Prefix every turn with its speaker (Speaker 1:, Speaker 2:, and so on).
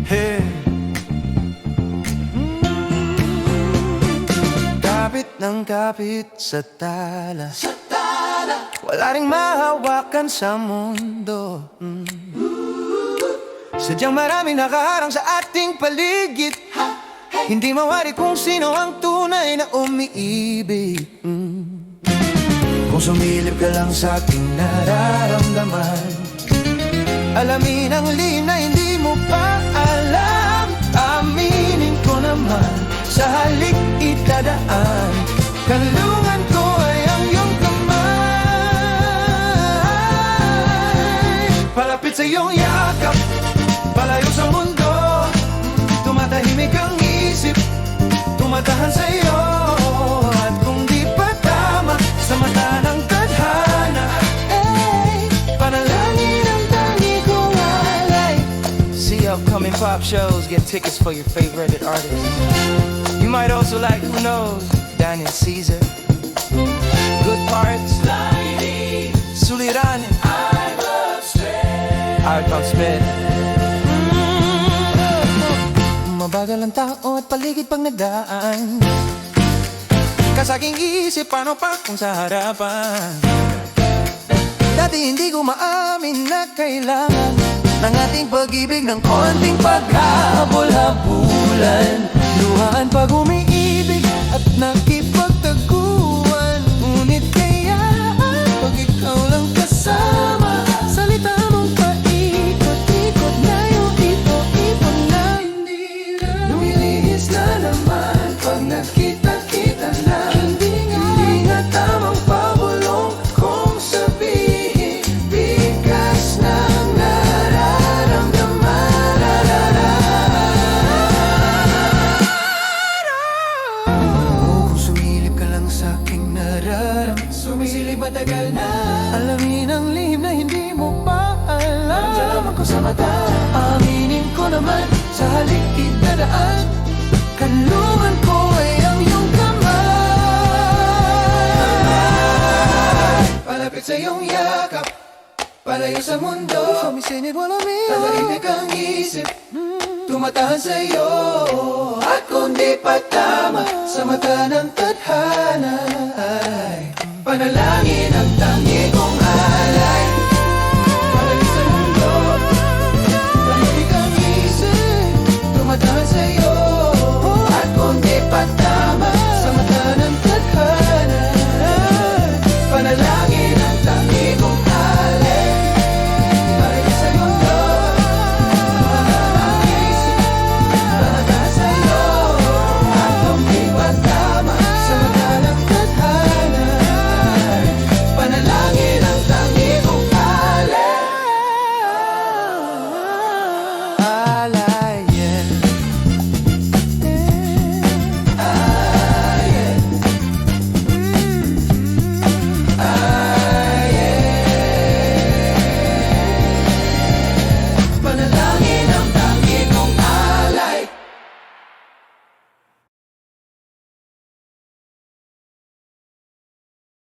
Speaker 1: Hey. Kapit ng kapit sa tala, wala ring mahawakan sa mundo. Sadyang maraming nakaharang sa ating paligid. Hindi mawari kung sino ang tunay na umiibig. Kung sumilip ka lang sa aking nararamdaman, alamin ang lihim na hindi mo pa alam. Aminin ko naman, sa halik itadaan, kanlungan ko ay ang iyong kamay. Palapit sa iyong yakap, palayo sa mundo. Tumatahimik ang isip, tumatahan sa iyo. At kung di pa tama sa mata ng tadhana, panalangin ang tangi kong alay. See upcoming pop shows, get tickets for your favorite artists. You might also like, who knows, Daniel Caesar. Good parts, Suliranin, Icon Smith. Mabagal ang tao at paligid pag nagdaan. Kasaking isip, paano pa kung sa harapan? Dati hindi ko maamin na kailangan ng ating pag-ibig ng konting paghabol-habulan. Luhaan pag umiibig at nakipagtaguan. Ngunit kaya pag ikaw lang kasama, salita mong paikot-ikot na yung ito-ito na hindi na lumilihis na naman pag nakita-kita na. Hindi nga tamang pabulong kung sabihin bigas ng nararamdaman. Kung sumilip ka lang sa aking nararamdaman, sumisilip matagal na. Alamin ang lihim na hindi mo pa alam. Naramdaman ko sa mata, aminin ko naman, sa halik itadaan, kanlungan ko ay ang iyong kamay. Palapit sa iyong yakap, palayo sa mundo. Sumisinip walang tahimik ang isip, tumatahan sa iyo. At kung di pa tama sa mata ng tadhana, ay panalangin ang tangi ko.